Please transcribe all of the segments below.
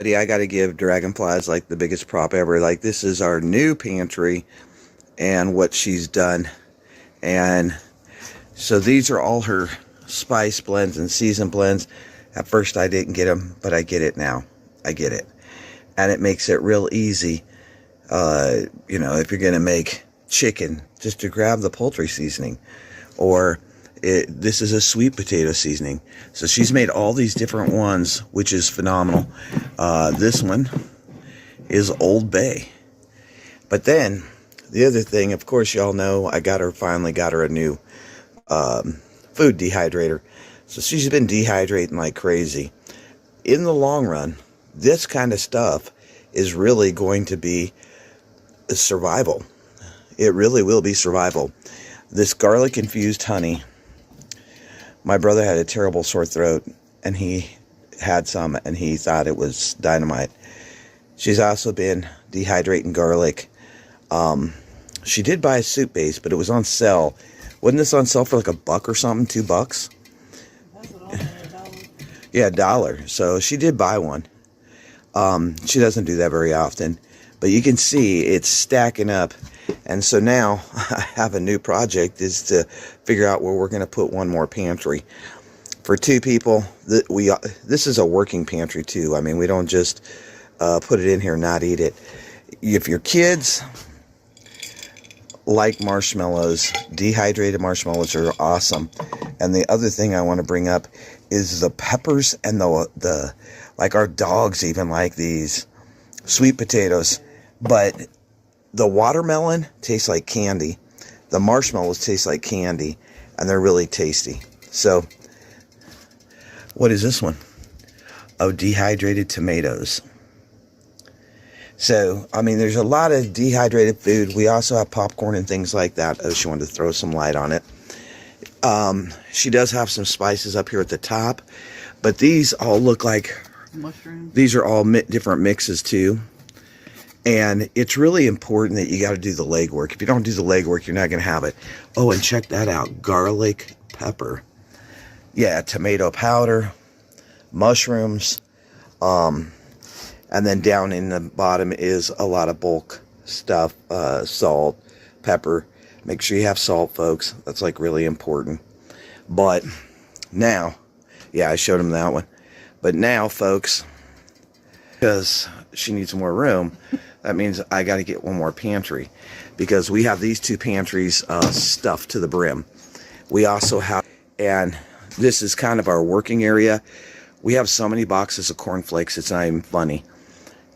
I got to give Dragonflies like the biggest prop ever. Like, this is our new pantry and what she's done. And so these are all her spice blends and season blends. At first I didn't get them, but I get it now. I get it. And it makes it real easy, if you're going to make chicken, just to grab the poultry seasoning. Or this is a sweet potato seasoning. So she's made all these different ones, which is phenomenal. This one is Old Bay. But then, the other thing, of course, y'all know, I finally got her a new food dehydrator. So she's been dehydrating like crazy. In the long run, this kind of stuff is really going to be survival. It really will be survival. This garlic infused honey, my brother had a terrible sore throat and he had some and he thought it was dynamite. She's also been dehydrating garlic. She did buy a soup base, but it was on sale. Wasn't this on sale for like $1 or something? $2? Yeah, $1. So she did buy one. She doesn't do that very often, but you can see it's stacking up. And so now I have a new project, is to figure out where we're going to put one more pantry for 2 people. This is a working pantry too. I mean, we don't just put it in here and not eat it. If your kids like marshmallows, dehydrated marshmallows are awesome. And the other thing I want to bring up is the peppers and the like, our dogs even like these sweet potatoes, but the watermelon tastes like candy. The marshmallows taste like candy, and they're really tasty. So, what is this one? Oh, dehydrated tomatoes. So, I mean, there's a lot of dehydrated food. We also have popcorn and things like that. Oh, she wanted to throw some light on it. She does have some spices up here at the top, but these all look like mushrooms. These are all different mixes too. And it's really important that you got to do the legwork. If you don't do the legwork, you're not going to have it. Oh, and check that out. Garlic pepper. Yeah, tomato powder, mushrooms. And then down in the bottom is a lot of bulk stuff. Salt, pepper. Make sure you have salt, folks. That's like really important. But now, yeah, I showed him that one. But now, folks, because she needs more room, that means I got to get one more pantry, because we have these 2 pantries stuffed to the brim. We also have, and this is kind of our working area. We have so many boxes of cornflakes, it's not even funny.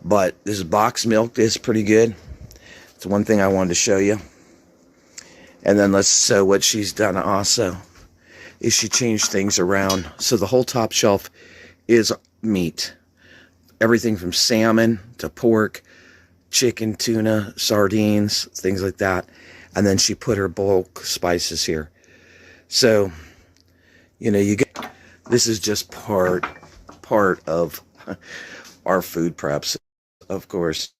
But this box milk is pretty good. It's one thing I wanted to show you. And then so what she's done also is she changed things around. So the whole top shelf is meat. Everything from salmon to pork, chicken, tuna, sardines, things like that. And then she put her bulk spices here. So, you get, this is just part of our food preps. Of course,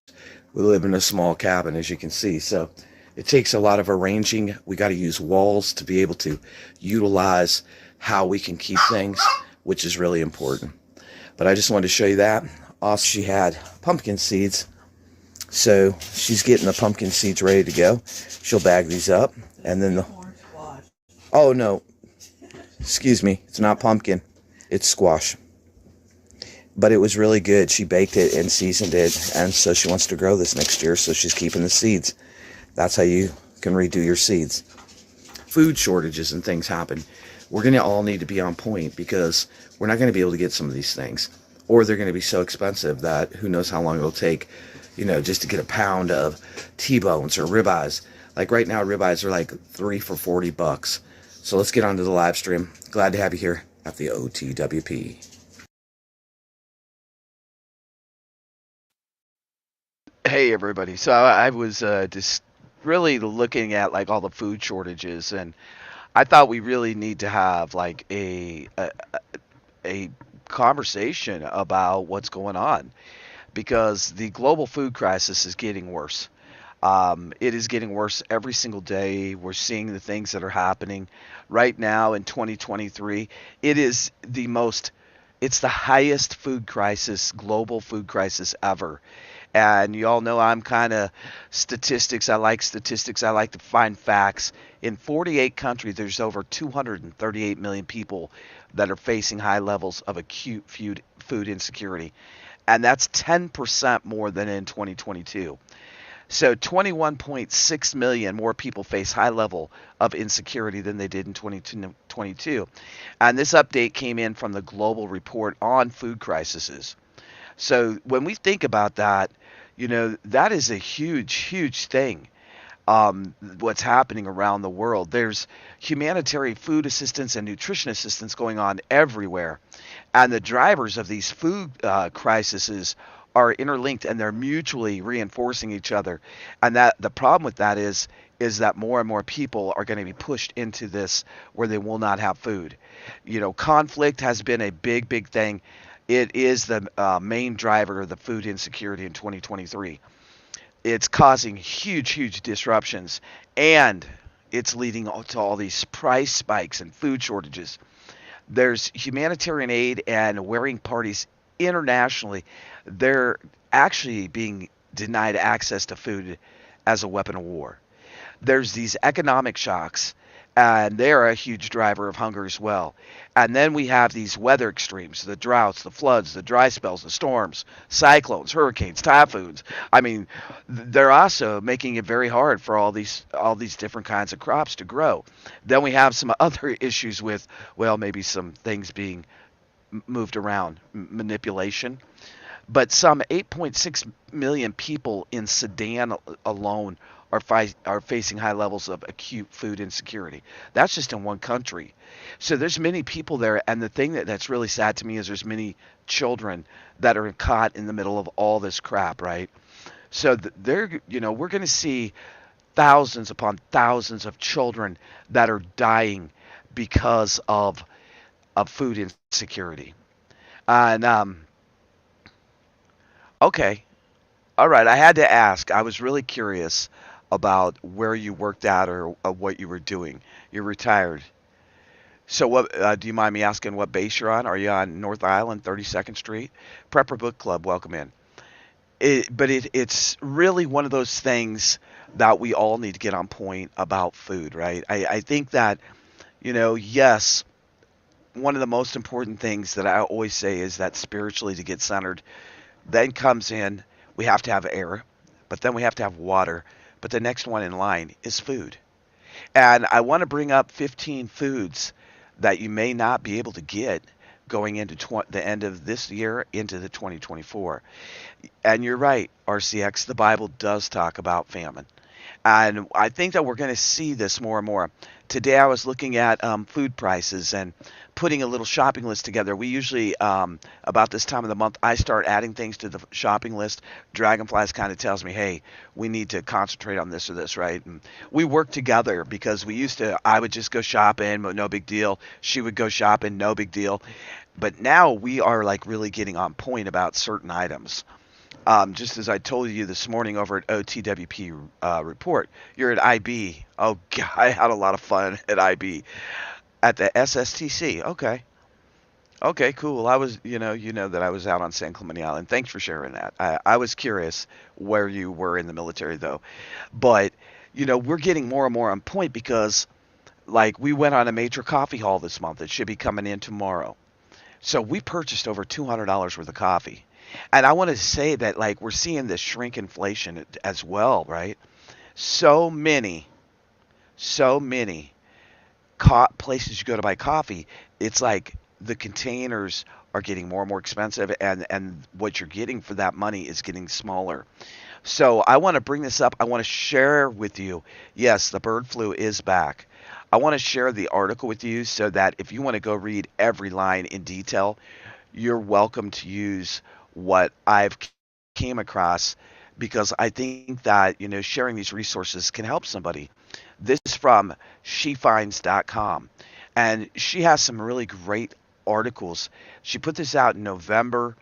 we live in a small cabin, as you can see. So it takes a lot of arranging. We got to use walls to be able to utilize how we can keep things, which is really important. But I just wanted to show you that. Also, she had pumpkin seeds. So she's getting the pumpkin seeds ready to go. She'll bag these up. And then oh, no. Excuse me. It's not pumpkin. It's squash. But it was really good. She baked it and seasoned it. And so she wants to grow this next year. So she's keeping the seeds. That's how you can redo your seeds. Food shortages and things happen. We're going to all need to be on point, because we're not going to be able to get some of these things. Or they're going to be so expensive that who knows how long it'll take, just to get a pound of T-bones or ribeyes. Like right now, ribeyes are like 3 for $40. So let's get on to the live stream. Glad to have you here at the OTWP. Hey everybody. So I was just really looking at like all the food shortages, and I thought we really need to have like a conversation about what's going on, because the global food crisis is getting worse. It is getting worse every single day. We're seeing the things that are happening right now in 2023. It is the most It's the highest food crisis, global food crisis ever. And you all know I'm kind of statistics. I like statistics. I like to find facts. In 48 countries, there's over 238 million people that are facing high levels of acute food insecurity. And that's 10% more than in 2022. So 21.6 million more people face high level of insecurity than they did in 2022. And this update came in from the Global Report on Food Crises. So when we think about that, that is a huge, huge thing. What's happening around the world. There's humanitarian food assistance and nutrition assistance going on everywhere. And the drivers of these food crises are interlinked and they're mutually reinforcing each other. And that the problem with that is that more and more people are going to be pushed into this where they will not have food. Conflict has been a big, big thing. It is the main driver of the food insecurity in 2023. It's causing huge, huge disruptions, and it's leading to all these price spikes and food shortages. There's humanitarian aid and warring parties internationally. They're actually being denied access to food as a weapon of war. There's these economic shocks, and they're a huge driver of hunger as well. And then we have these weather extremes, the droughts, the floods, the dry spells, the storms, cyclones, hurricanes, typhoons. I mean, they're also making it very hard for all these different kinds of crops to grow. Then we have some other issues with, well, maybe some things being moved around, manipulation. But some 8.6 million people in Sudan alone are facing high levels of acute food insecurity. That's just in one country. So there's many people there, and the thing that's really sad to me is there's many children that are caught in the middle of all this crap, right? So we're going to see thousands upon thousands of children that are dying because of food insecurity. And okay, all right. I had to ask. I was really curious about where you worked at or what you were doing. You're retired. So what do you mind me asking what base you're on? Are you on North Island, 32nd Street? Prepper Book Club, welcome in. It's really one of those things that we all need to get on point about food, right? I think that, yes, one of the most important things that I always say is that spiritually to get centered, then comes in, we have to have air, but then we have to have water. But the next one in line is food. And I want to bring up 15 foods that you may not be able to get going into the end of this year into the 2024. And you're right, RCX, the Bible does talk about famine. And I think that we're going to see this more and more. Today I was looking at food prices and putting a little shopping list together. We usually, about this time of the month, I start adding things to the shopping list. Dragonflies kind of tells me, hey, we need to concentrate on this or this, right? And we work together because I would just go shopping, but no big deal. She would go shopping, no big deal. But now we are like really getting on point about certain items. Just as I told you this morning over at OTWP report, you're at IB. Oh, God, I had a lot of fun at IB. At the SSTC. Okay, cool. I was, you know that I was out on San Clemente Island. Thanks for sharing that. I was curious where you were in the military, though. But, we're getting more and more on point because, like, we went on a major coffee haul this month. It should be coming in tomorrow. So we purchased over $200 worth of coffee. And I want to say that, like, we're seeing this shrink inflation as well, right? So many places you go to buy coffee, it's like the containers are getting more and more expensive, and what you're getting for that money is getting smaller. So I want to bring this up. I want to share with you, yes, the bird flu is back. I want to share the article with you so that if you want to go read every line in detail, you're welcome to use what I've came across, because I think that, sharing these resources can help somebody. This is from shefinds.com, and she has some really great articles. She put this out in November,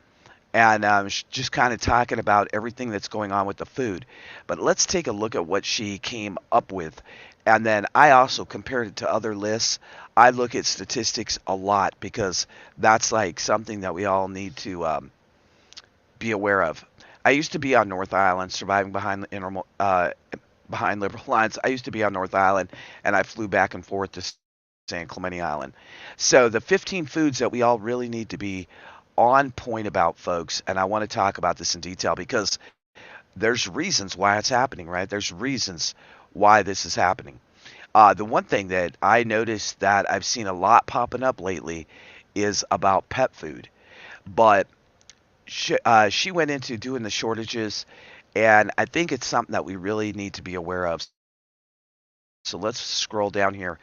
and just kind of talking about everything that's going on with the food. But let's take a look at what she came up with. And then I also compared it to other lists. I look at statistics a lot because that's like something that we all need to be aware of. I used to be on North Island, surviving behind the behind Liberal Lines. I used to be on North Island, and I flew back and forth to San Clemente Island. So the 15 foods that we all really need to be on point about, folks, and I want to talk about this in detail because there's reasons why it's happening, right? There's reasons why this is happening. The one thing that I noticed that I've seen a lot popping up lately is about pet food. But she went into doing the shortages, and I think it's something that we really need to be aware of. So let's scroll down here.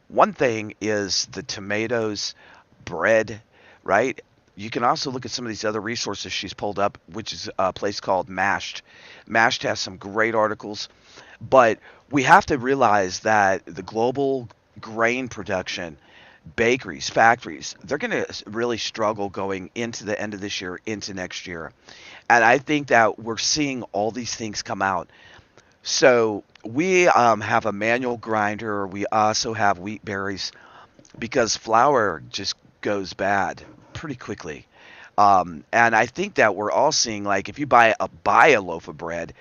One thing is the tomatoes, bread, right? You can also look at some of these other resources she's pulled up, which is a place called Mashed. Mashed has some great articles, but we have to realize that the global grain production, bakeries, factories, they're going to really struggle going into the end of this year, into next year. And I think that we're seeing all these things come out. So we have a manual grinder. We also have wheat berries because flour just goes bad pretty quickly. And I think that we're all seeing, like, if you buy a loaf of bread,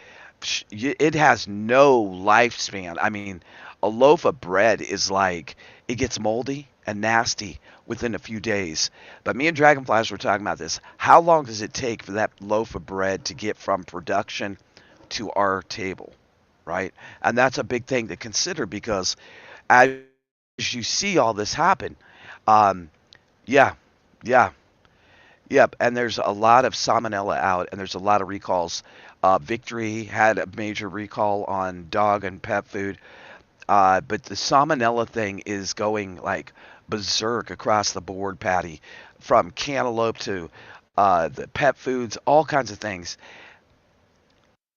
it has no lifespan. I mean, a loaf of bread is like it gets moldy and nasty within a few days. But me and Dragonflies were talking about this. How long does it take for that loaf of bread to get from production to our table, right? And that's a big thing to consider because as you see all this happen, um, yeah, yeah, yep. And there's a lot of salmonella out, and there's a lot of recalls. Victory had a major recall on dog and pet food. But the salmonella thing is going like berserk across the board, Patty, from cantaloupe to the pet foods, all kinds of things.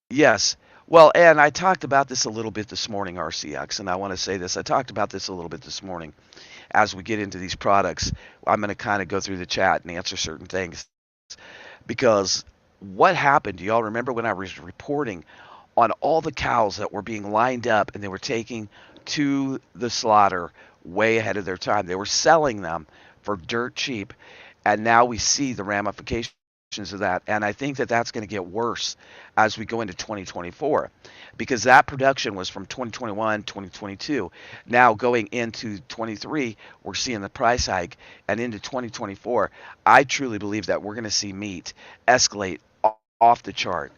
Yes. Well, and I talked about this a little bit this morning, RCX, and I want to say this. I talked about this a little bit this morning. As we get into these products, I'm going to kind of go through the chat and answer certain things because what happened? Do y'all remember when I was reporting on all the cows that were being lined up and they were taking to the slaughter way ahead of their time? They were selling them for dirt cheap, and now we see the ramifications of that. And I think that that's going to get worse as we go into 2024 because that production was from 2021, 2022. Now going into 23, we're seeing the price hike, and into 2024, I truly believe that we're going to see meat escalate off the chart.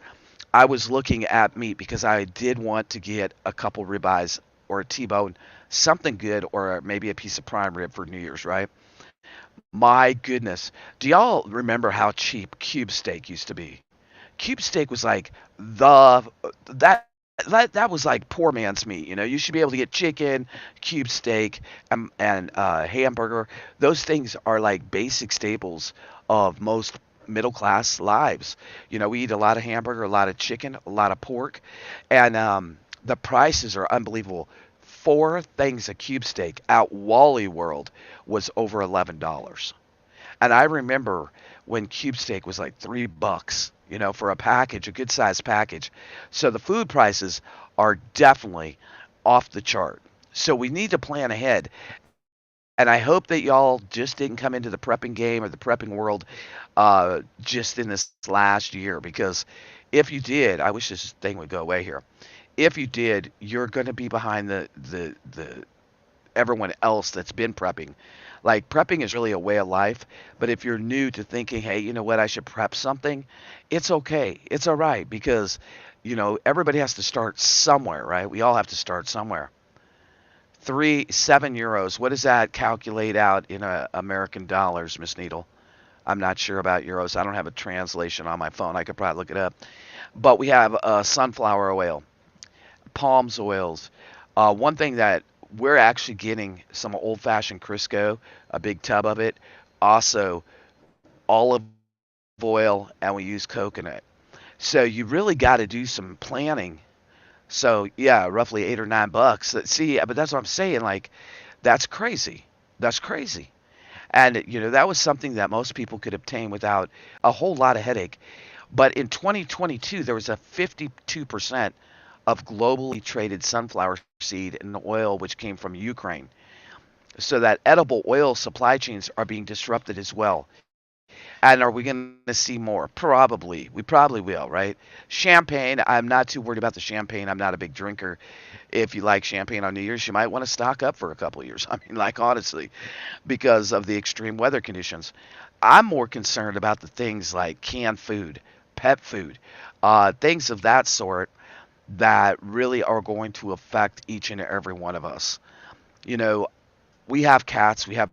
I was looking at meat because I did want to get a couple ribeyes or a T-bone, something good, or maybe a piece of prime rib for New Year's, right? My goodness. Do y'all remember how cheap cube steak used to be? Cube steak was like the that that was like poor man's meat. You know, you should be able to get chicken, cube steak, and hamburger. Those things are like basic staples of most middle class lives. You know, we eat a lot of hamburger, a lot of chicken, a lot of pork, and the prices are unbelievable. Four things a cube steak out Wally World was over $11. And I remember when cube steak was like $3, you know, for a package, a good sized package. So the food prices are definitely off the chart. So we need to plan ahead. And I hope that y'all just didn't come into the prepping game or the prepping world just in this last year, because if you did, I wish this thing would go away here. If you did, you're going to be behind the everyone else that's been prepping. Like, prepping is really a way of life, but if you're new to thinking, hey, you know what, I should prep something, it's okay. It's all right because, you know, everybody has to start somewhere, right? We all have to start somewhere. 7 euros. What does that calculate out in American dollars, Miss Needle? I'm not sure about euros. I don't have a translation on my phone. I could probably look it up. But we have sunflower oil, palms oils. One thing that we're actually getting some old-fashioned Crisco, a big tub of it. Also, olive oil, and we use coconut. So you really got to do some planning. So yeah, roughly $8 or $9. See, but that's what I'm saying. Like, that's crazy. That's crazy. And that was something that most people could obtain without a whole lot of headache. But in 2022, there was a 52% of globally traded sunflower seed and oil which came from Ukraine. So that edible oil supply chains are being disrupted as well. And are we going to see more? Probably. We probably will, right? Champagne, I'm not too worried about the champagne. I'm not a big drinker. If you like champagne on New Year's, you might want to stock up for a couple of years. I mean, like, honestly, because of the extreme weather conditions. I'm more concerned about the things like canned food, pet food, things of that sort that really are going to affect each and every one of us. You know, we have cats, we have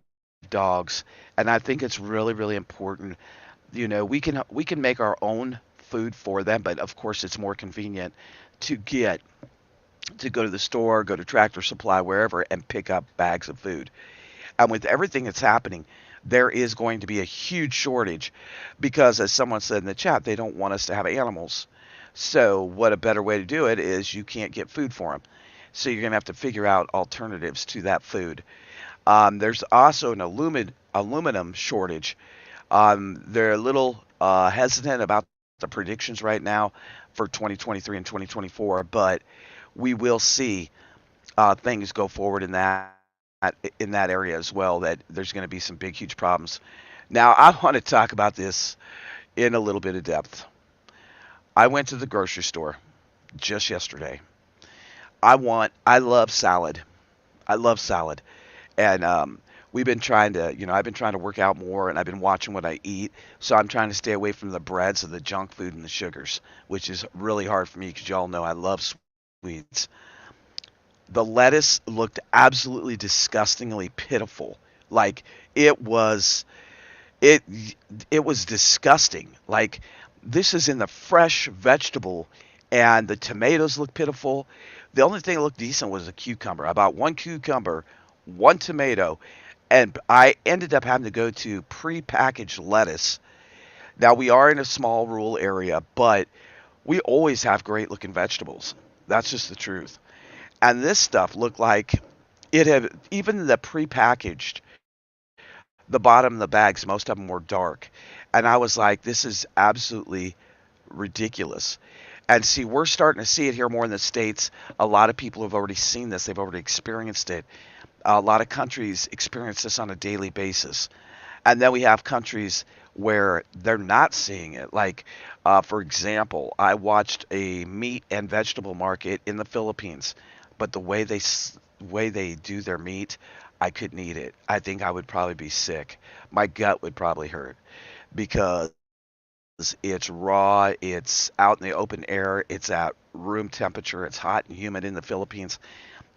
dogs, and I think it's really, really important. We can make our own food for them, but of course, it's more convenient to get to go to the store, go to Tractor Supply, wherever, and pick up bags of food. And with everything that's happening, there is going to be a huge shortage because, as someone said in the chat, they don't want us to have animals. So, what a better way to do it is you can't get food for them. So, you're going to have to figure out alternatives to that food. There's also an aluminum shortage. They're a little hesitant about the predictions right now for 2023 and 2024, but we will see things go forward in that area as well. That there's going to be some big, huge problems. Now, I want to talk about this in a little bit of depth. I went to the grocery store just yesterday. I love salad. I love salad. And we've been trying to, I've been trying to work out more, and I've been watching what I eat. So I'm trying to stay away from the breads and the junk food and the sugars, which is really hard for me because y'all know I love sweets. The lettuce looked absolutely disgustingly pitiful. Like, it was it it was disgusting. Like, this is in the fresh vegetable, and the tomatoes look pitiful. The only thing that looked decent was a cucumber. I bought one cucumber, one tomato, and I ended up having to go to prepackaged lettuce. Now, we are in a small rural area, but we always have great looking vegetables. That's just the truth. And this stuff looked like it had, even the prepackaged, the bottom of the bags, most of them were dark. And I was like, this is absolutely ridiculous. And see, we're starting to see it here more in the States. A lot of people have already seen this, they've already experienced it. A lot of countries experience this on a daily basis. And then we have countries where they're not seeing it. Like, for example, I watched a meat and vegetable market in the Philippines, but the way they do their meat, I couldn't eat it. I think I would probably be sick. My gut would probably hurt because it's raw, it's out in the open air, it's at room temperature, it's hot and humid in the Philippines.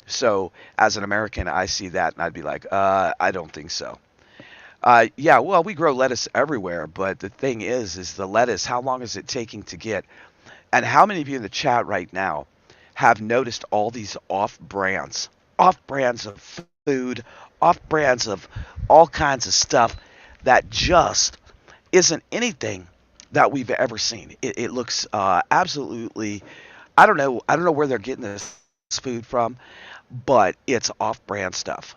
So, as an American, I see that and I'd be like, I don't think so. Yeah, well, we grow lettuce everywhere, but the thing is the lettuce, how long is it taking to get? And how many of you in the chat right now have noticed all these off brands of food, off brands of all kinds of stuff that just isn't anything that we've ever seen? It looks absolutely, I don't know where they're getting this food from, but it's off brand stuff.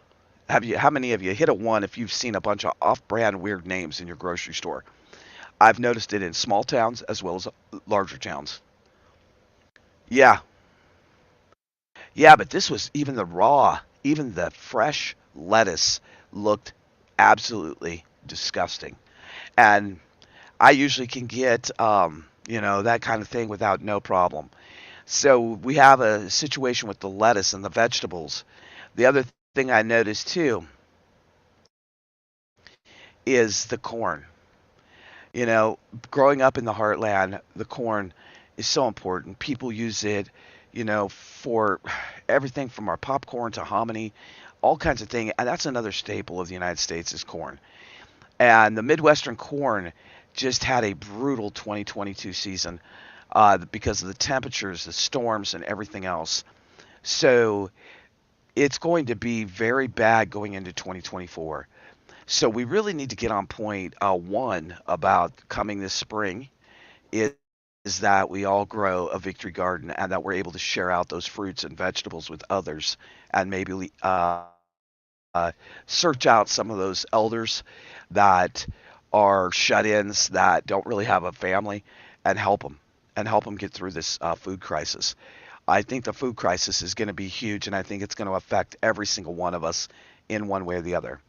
How many of you hit a one if you've seen a bunch of off brand weird names in your grocery store? I've noticed it in small towns as well as larger towns. Yeah, yeah, but this was even the raw, even the fresh lettuce looked absolutely disgusting. And I usually can get, that kind of thing without no problem. So we have a situation with the lettuce and the vegetables. The other thing I noticed too is the corn. You know, growing up in the heartland, the corn is so important. People use it, for everything from our popcorn to hominy, all kinds of things. And that's another staple of the United States is corn. And the Midwestern corn just had a brutal 2022 season because of the temperatures, the storms, and everything else. So it's going to be very bad going into 2024. So we really need to get on point. One about coming this spring is that we all grow a victory garden and that we're able to share out those fruits and vegetables with others, and maybe search out some of those elders that are shut-ins that don't really have a family and help them get through this food crisis. I think the food crisis is going to be huge, and I think it's going to affect every single one of us in one way or the other.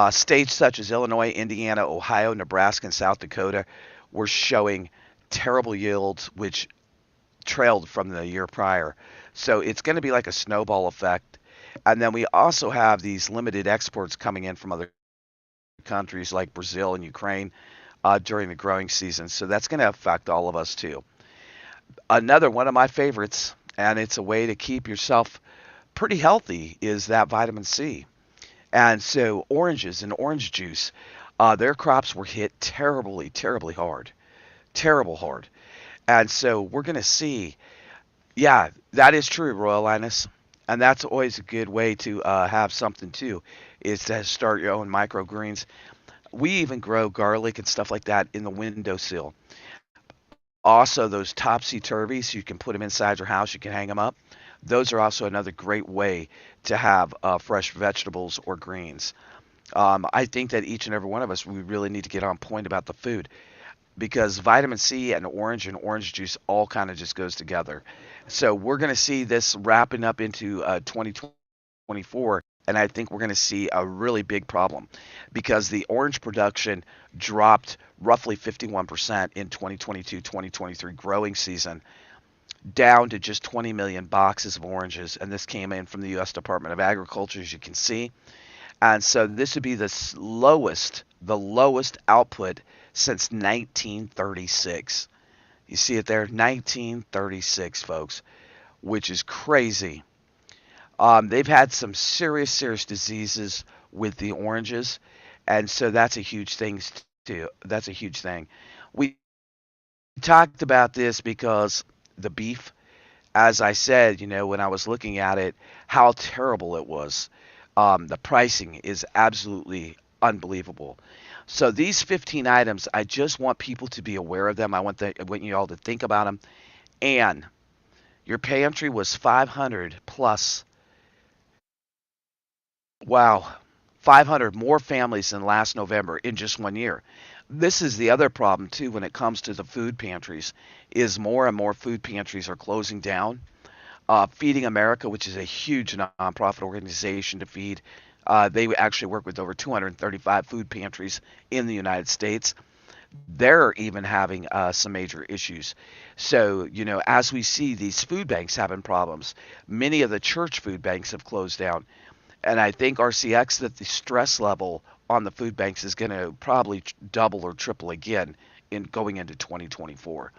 States such as Illinois, Indiana, Ohio, Nebraska, and South Dakota were showing terrible yields, which trailed from the year prior. So it's going to be like a snowball effect. And then we also have these limited exports coming in from other countries like Brazil and Ukraine during the growing season. So that's going to affect all of us too. Another one of my favorites, and it's a way to keep yourself pretty healthy, is that vitamin C. And so oranges and orange juice, their crops were hit terribly, terribly hard, terrible hard. And so we're going to see, yeah, that is true, Royal Linus. And that's always a good way to have something too, is to start your own microgreens. We even grow garlic and stuff like that in the windowsill. Also, those topsy turvies, you can put them inside your house, you can hang them up. Those are also another great way to have fresh vegetables or greens. I think that each and every one of us, we really need to get on point about the food because vitamin C and orange juice all kind of just goes together. So we're going to see this wrapping up into 2024, and I think we're going to see a really big problem because the orange production dropped roughly 51% in 2022-2023 growing season down to just 20 million boxes of oranges, and this came in from the U.S. Department of Agriculture, as you can see. And so this would be the lowest output since 1936. You see it there, 1936, folks, which is crazy. They've had some serious, serious diseases with the oranges, and so that's a huge thing too. That's a huge thing. We talked about this because the beef, as I said, when I was looking at it, how terrible it was. The pricing is absolutely unbelievable. So these 15 items, I just want people to be aware of them. I want you all to think about them. And your pantry was 500 plus. Wow, 500 more families than last November in just one year. This is the other problem too when it comes to the food pantries, is more and more food pantries are closing down. Feeding America, which is a huge nonprofit organization to feed, they actually work with over 235 food pantries in the United States. They're even having some major issues. So, as we see these food banks having problems, many of the church food banks have closed down. And I think RCX that the stress level on the food banks is going to probably double or triple again in going into 2024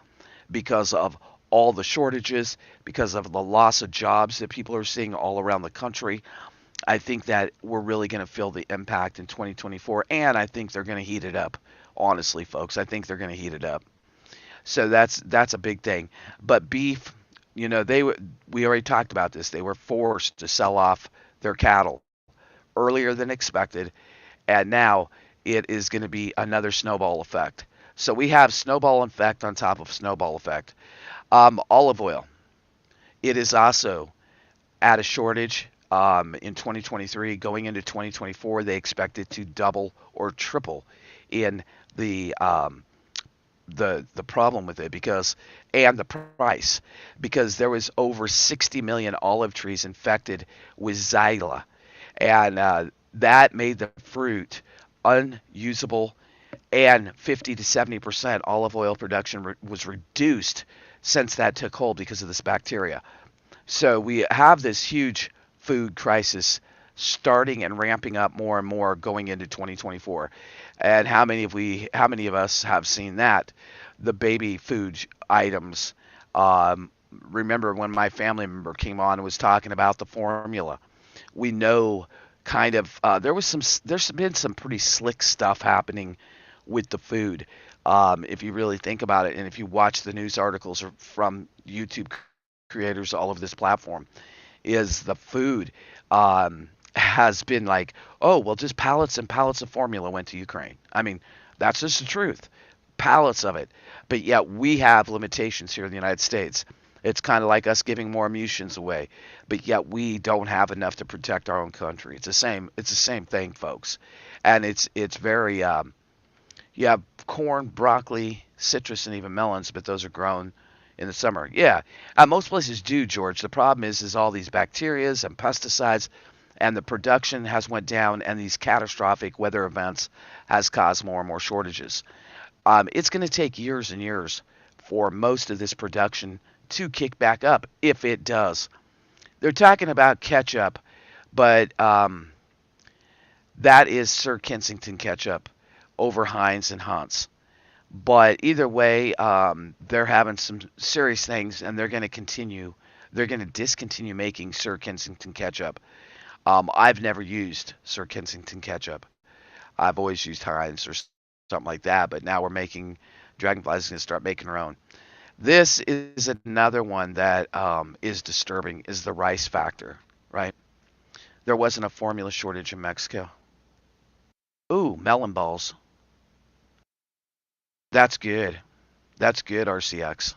because of all the shortages, because of the loss of jobs that people are seeing all around the country. I think that we're really going to feel the impact in 2024, and I think they're going to heat it up. Honestly, folks, I think they're going to heat it up. So that's a big thing. But beef, we already talked about this. They were forced to sell off their cattle earlier than expected, and now it is going to be another snowball effect. So we have snowball effect on top of snowball effect. Olive oil, it is also at a shortage in 2023. Going into 2024, they expect it to double or triple in the problem with it and the price, because there was over 60 million olive trees infected with Xylella, and that made the fruit unusable, and 50 to 70% olive oil production was reduced since that took hold because of this bacteria. So we have this huge food crisis starting and ramping up more and more going into 2024. And how many of us have seen that? The baby food items. Remember when my family member came on and was talking about the formula? We know kind of there's been some pretty slick stuff happening with the food. If you really think about it, and if you watch the news articles from YouTube creators all over this platform, is the food has been like, oh, well, just pallets and pallets of formula went to Ukraine. I mean, that's just the truth. Pallets of it. But yet we have limitations here in the United States. It's kind of like us giving more munitions away, but yet we don't have enough to protect our own country. It's the same. It's the same thing, folks, and it's very you have corn, broccoli, citrus, and even melons, but those are grown in the summer. Yeah, most places do, George. The problem is all these bacterias and pesticides, and the production has went down, and these catastrophic weather events has caused more and more shortages. It's going to take years and years for most of this production to kick back up, if it does. They're talking about ketchup, but that is Sir Kensington ketchup over Heinz and Hunt's. But either way, they're having some serious things, and they're going to continue. They're going to discontinue making Sir Kensington ketchup. I've never used Sir Kensington ketchup. I've always used Heinz or something like that. But now we're making Dragonfly's going to start making their own. This is another one that is disturbing. Is the rice factor, right? There wasn't a formula shortage in Mexico. Ooh, melon balls. That's good. That's good, RCX.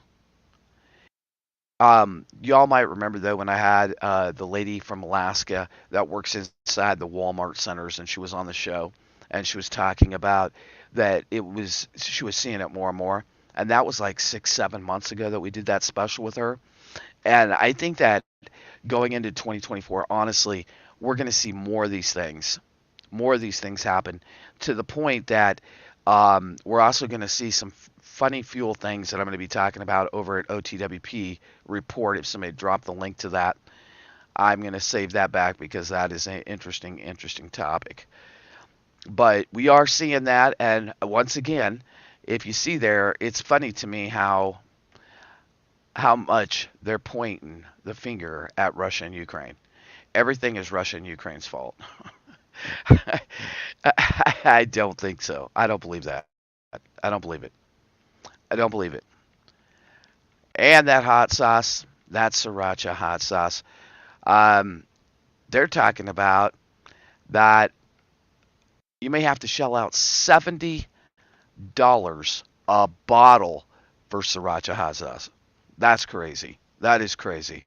Y'all might remember though when I had the lady from Alaska that works inside the Walmart centers, and she was on the show, and she was talking about that she was seeing it more and more, and that was like 6, 7 months ago that we did that special with her, and I think that going into 2024, honestly, we're going to see more of these things happen to the point that we're also going to see some funny fuel things that I'm going to be talking about over at OTWP report. If somebody dropped the link to that, I'm going to save that back because that is an interesting topic. But we are seeing that, and once again, if you see there, it's funny to me how much they're pointing the finger at Russia and Ukraine. Everything is Russia and Ukraine's fault. I don't think so. I don't believe that. I don't believe it. I don't believe it. And that hot sauce, that sriracha hot sauce, um, they're talking about that you may have to shell out $70 a bottle for sriracha hot sauce. That's crazy. That is crazy.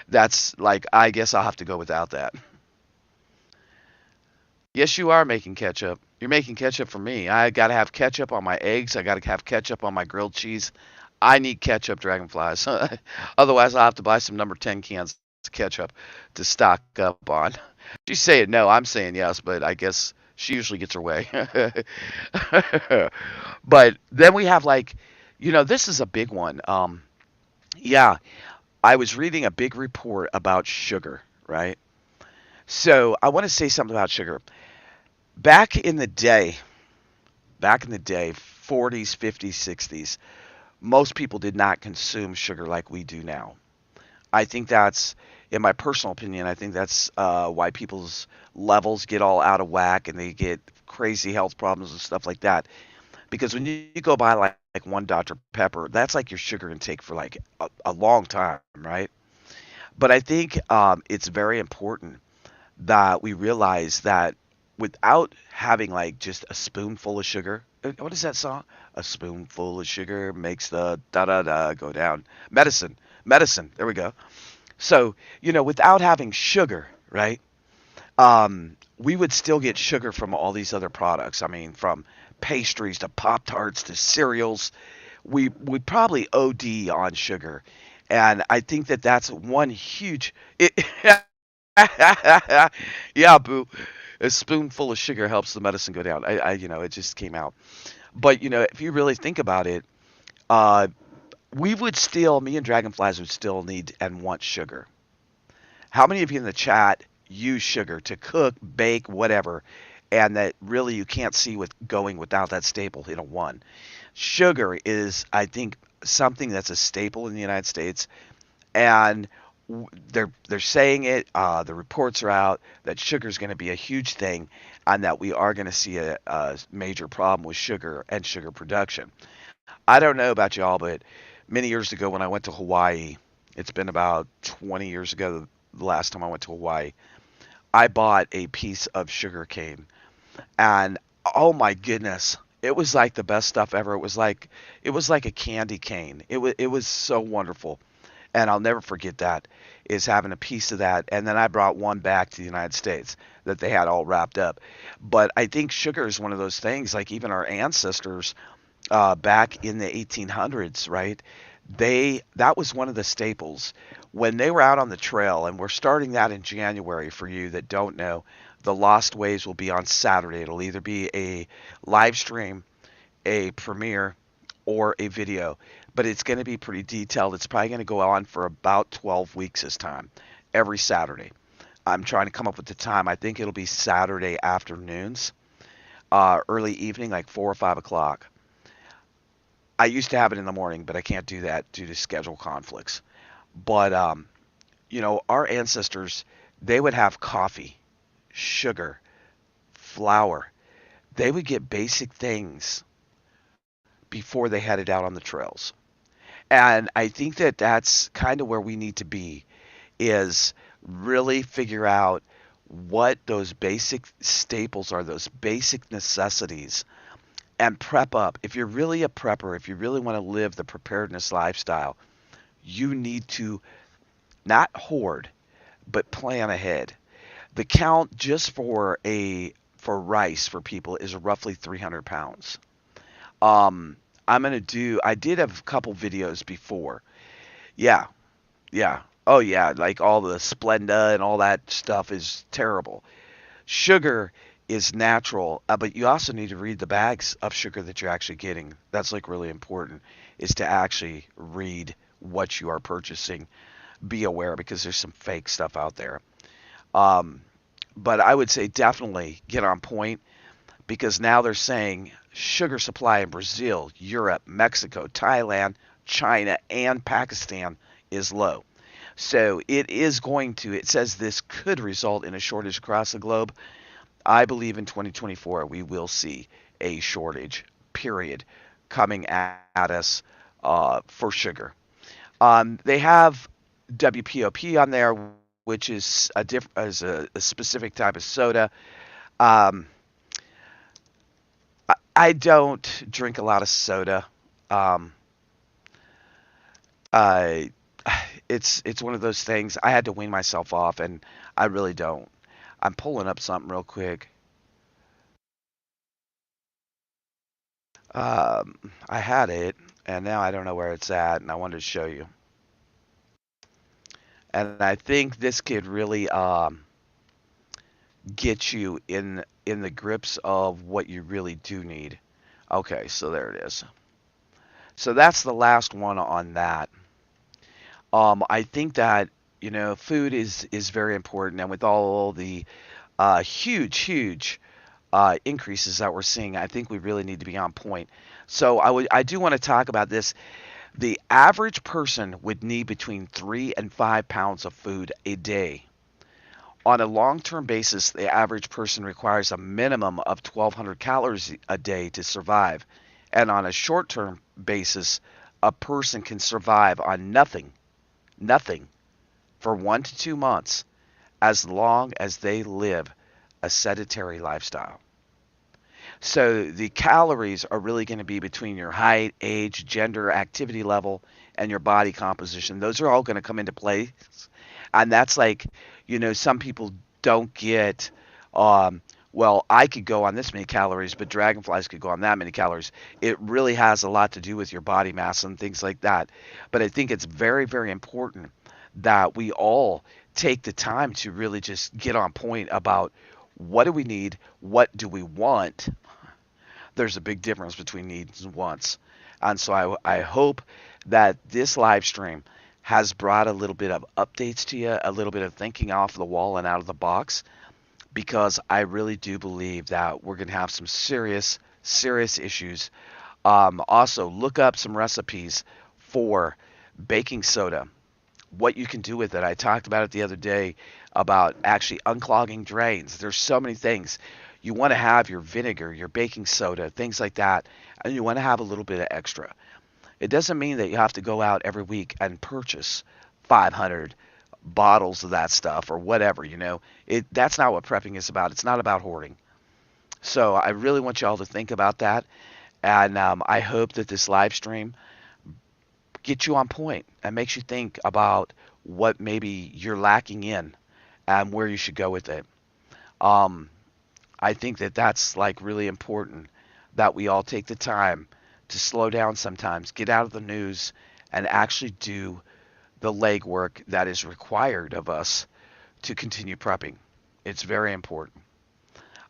That's like, I guess I'll have to go without that. Yes, you are making ketchup. You're making ketchup for me. I got to have ketchup on my eggs. I got to have ketchup on my grilled cheese. I need ketchup, Dragonflies. Otherwise, I'll have to buy some number 10 cans of ketchup to stock up on. She's saying no. I'm saying yes, but I guess she usually gets her way. But then we have like, this is a big one. Yeah, I was reading a big report about sugar, right? So I want to say something about sugar. Back in the day, back in the day, 40s, 50s, 60s, most people did not consume sugar like we do now. I think that's, in my personal opinion, I think that's why people's levels get all out of whack and they get crazy health problems and stuff like that. Because when you go buy like one Dr. Pepper, that's like your sugar intake for like a long time, right? But I think it's very important that we realize that without having like just a spoonful of sugar, what is that song? A spoonful of sugar makes the da da da go down. Medicine. There we go. So, without having sugar, right? We would still get sugar from all these other products. I mean, from pastries to Pop Tarts to cereals. We probably OD on sugar. And I think that that's one huge. Yeah, boo. A spoonful of sugar helps the medicine go down. It just came out. But if you really think about it, uh, me and Dragonflies would still need and want sugar. How many of you in the chat use sugar to cook, bake, whatever, and that really you can't see with going without that staple in a one? Sugar is, I think, something that's a staple in the United States, and they're saying it. The reports are out that sugar is going to be a huge thing, and that we are going to see a major problem with sugar and sugar production. I don't know about y'all, but many years ago when I went to Hawaii, it's been about 20 years ago the last time I went to Hawaii, I bought a piece of sugar cane, and oh my goodness, it was like the best stuff ever. It was like a candy cane. It was so wonderful. and I'll never forget that, is having a piece of that. And then I brought one back to the United States that they had all wrapped up. But I think sugar is one of those things, like even our ancestors back in the 1800s, right? That was one of the staples when they were out on the trail, and we're starting that in January. For you that don't know, the Lost Waves will be on Saturday. It'll either be a live stream, a premiere, or a video, but it's going to be pretty detailed. It's probably going to go on for about 12 weeks this time, every Saturday. I'm trying to come up with the time. I think it'll be Saturday afternoons, early evening, like 4 or 5 o'clock. I used to have it in the morning, but I can't do that due to schedule conflicts. But our ancestors, they would have coffee, sugar, flour. They would get basic things before they headed out on the trails. And I think that that's kind of where we need to be, is really figure out what those basic staples are, those basic necessities, and prep up. If you're really a prepper, if you really want to live the preparedness lifestyle, you need to not hoard, but plan ahead. The count just for rice for people is roughly 300 pounds. Um, I did have a couple videos before. Yeah, yeah. Oh yeah, like all the Splenda and all that stuff is terrible. Sugar is natural, but you also need to read the bags of sugar that you're actually getting. That's like really important, is to actually read what you are purchasing. Be aware because there's some fake stuff out there. Um, but I would say definitely get on point because now they're saying sugar supply in Brazil, Europe, Mexico, Thailand, China, and Pakistan is low. So it says this could result in a shortage across the globe. I believe in 2024 we will see a shortage, period, coming at us for sugar. They have WPOP on there, which is a specific type of soda. Um, I don't drink a lot of soda. Um, I it's one of those things I had to wean myself off, and I really don't. I'm pulling up something real quick. I had it, and now I don't know where it's at, and I wanted to show you. And I think this could really get you in the grips of what you really do need. Okay, so there it is. So that's the last one on that. I think that food is very important, and with all the huge increases that we're seeing, I think we really need to be on point. So I do want to talk about this. The average person would need between 3 and 5 pounds of food a day. On a long-term basis, the average person requires a minimum of 1,200 calories a day to survive. And on a short-term basis, a person can survive on nothing, for 1 to 2 months as long as they live a sedentary lifestyle. So the calories are really going to be between your height, age, gender, activity level, and your body composition. Those are all going to come into play. And that's like, some people don't get, well, I could go on this many calories, but dragonflies could go on that many calories. It really has a lot to do with your body mass and things like that. But I think it's very, very important that we all take the time to really just get on point about what do we need, what do we want. There's a big difference between needs and wants. And so I hope that this live stream has brought a little bit of updates to you, a little bit of thinking off the wall and out of the box, because I really do believe that we're going to have some serious issues. Also, look up some recipes for baking soda, what you can do with it. I talked about it the other day about actually unclogging drains. There's so many things. You want to have your vinegar, your baking soda, things like that, and you want to have a little bit of extra. It doesn't mean that you have to go out every week and purchase 500 bottles of that stuff or whatever, That's not what prepping is about. It's not about hoarding. So I really want y'all to think about that. And I hope that this live stream get you on point and makes you think about what maybe you're lacking in and where you should go with it. Um, I think that that's like really important that we all take the time to slow down sometimes, get out of the news, and actually do the legwork that is required of us to continue prepping. It's very important.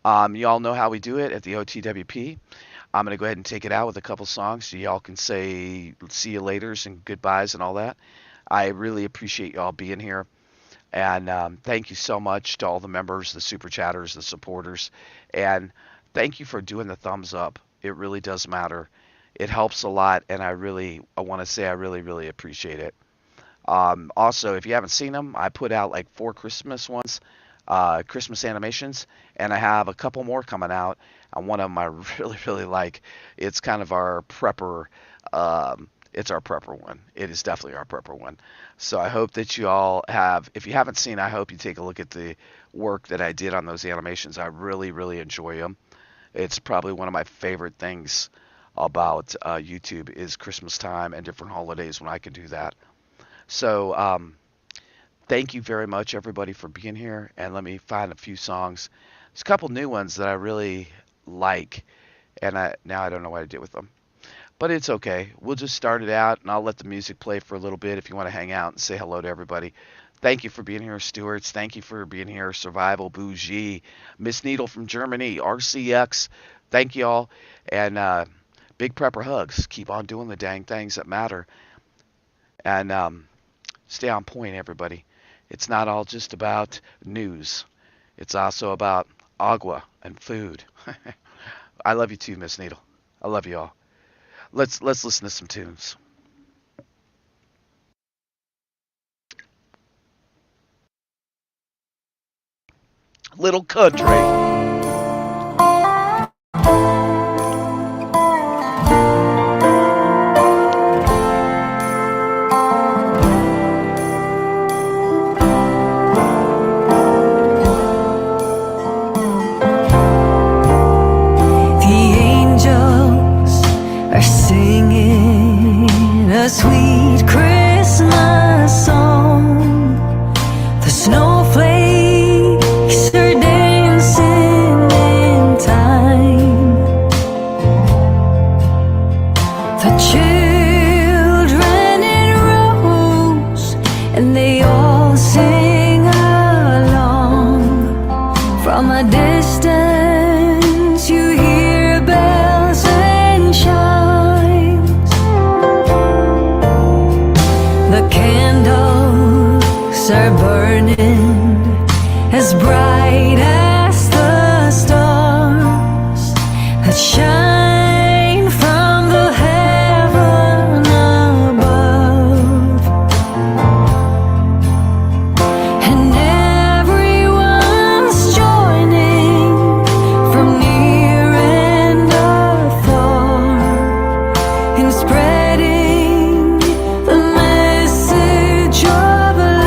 You all know how we do it at the OTWP. I'm going to go ahead and take it out with a couple songs so y'all can say see you laters and goodbyes and all that. I really appreciate y'all being here. And thank you so much to all the members, the super chatters, the supporters. And thank you for doing the thumbs up. It really does matter. It helps a lot. And I want to say I really, really appreciate it. Also, if you haven't seen them, I put out like 4 Christmas ones, Christmas animations, and I have a couple more coming out. And one of them I really, really like. It's kind of our prepper. It's our prepper one. It is definitely our prepper one. So I hope that you all have. If you haven't seen, I hope you take a look at the work that I did on those animations. I really, really enjoy them. It's probably one of my favorite things about YouTube is Christmas time and different holidays when I can do that. So thank you very much, everybody, for being here. And let me find a few songs. There's a couple new ones that I really like, and now I don't know what I did with them. But it's okay. We'll just start it out, and I'll let the music play for a little bit if you want to hang out and say hello to everybody. Thank you for being here, Stewarts. Thank you for being here, Survival Bougie, Miss Needle from Germany, RCX. Thank you all. And big prepper hugs. Keep on doing the dang things that matter. And stay on point, everybody. It's not all just about news. It's also about agua and food. I love you too, Miss Needle. I love you all. Let's listen to some tunes. Little country. A sweet Christmas song. The snowflakes are dancing in time. The children in rows, and they all sing along. From a distance you hear bells and chimes. The candles are burning as bright as the stars that shine from the heaven above. And everyone's joining from near and afar in spreading the message of love.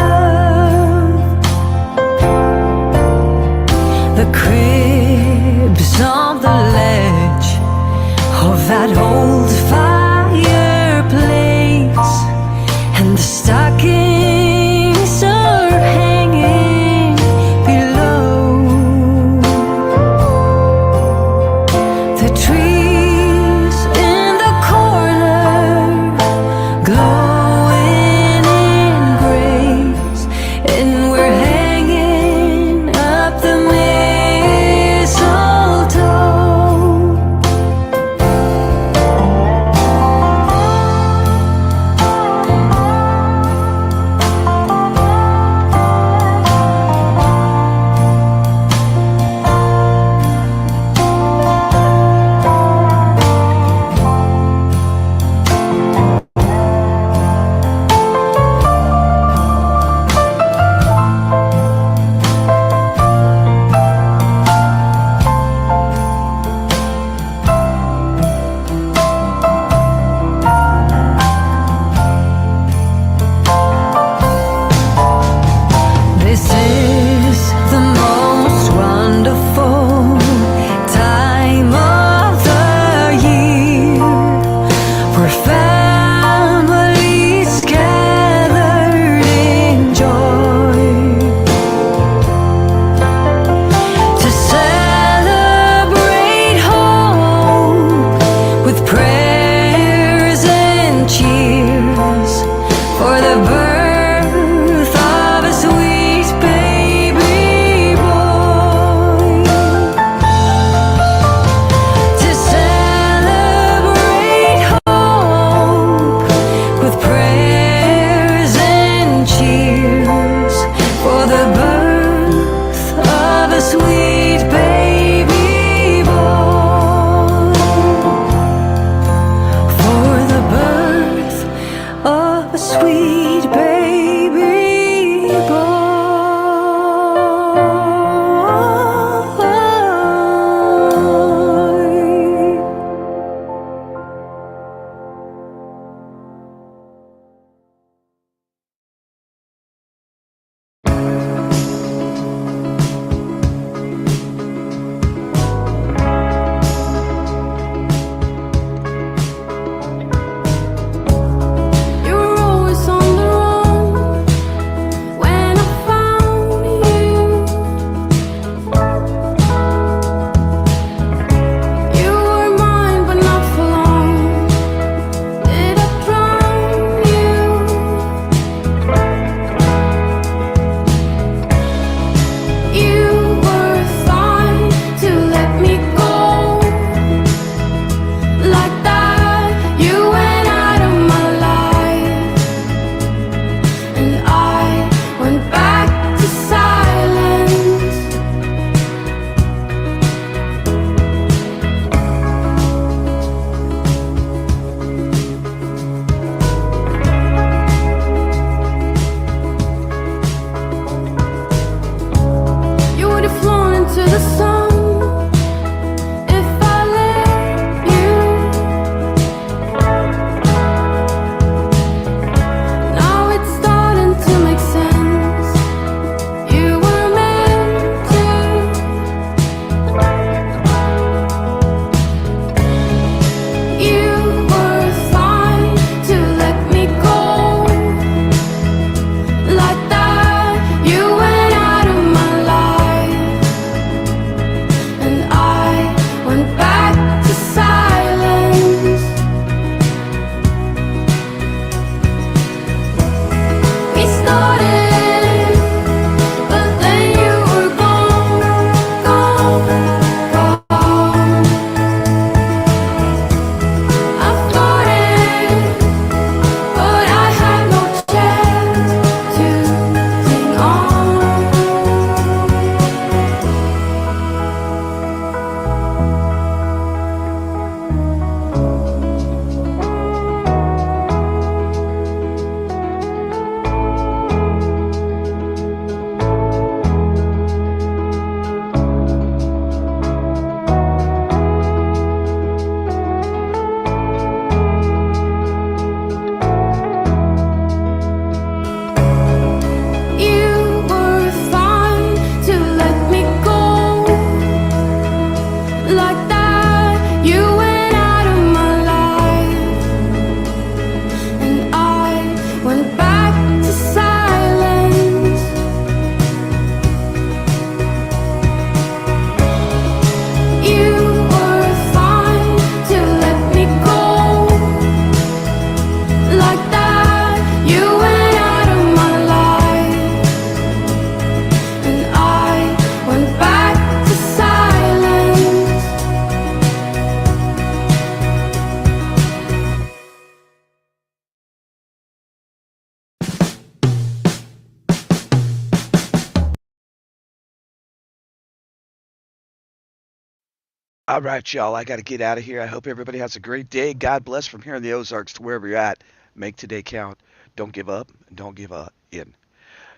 All right, y'all. I got to get out of here. I hope everybody has a great day. God bless from here in the Ozarks to wherever you're at. Make today count. Don't give up. And don't give up in.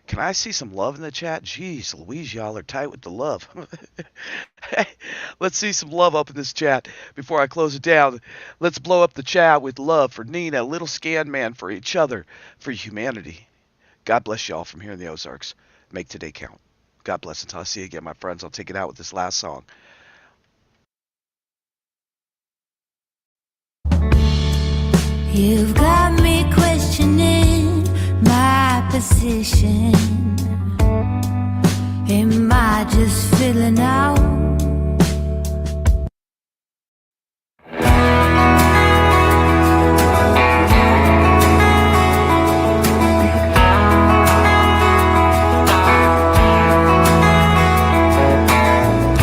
Can I see some love in the chat? Jeez, Louise, y'all are tight with the love. Hey, let's see some love up in this chat before I close it down. Let's blow up the chat with love for Nina, Little Scan Man, for each other, for humanity. God bless y'all from here in the Ozarks. Make today count. God bless. Until I see you again, my friends. I'll take it out with this last song. You've got me questioning my position. Am I just filling out?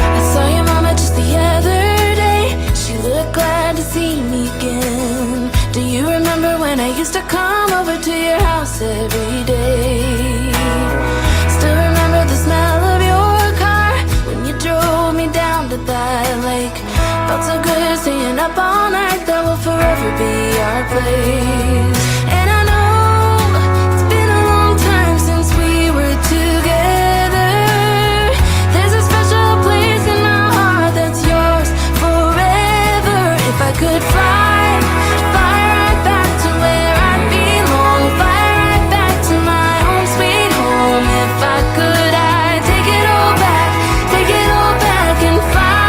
I saw your mama just the other day. She looked glad to see me again. Do you remember when I used to come over to your house every day? Still remember the smell of your car when you drove me down to that lake. Felt so good staying up all night. That will forever be our place.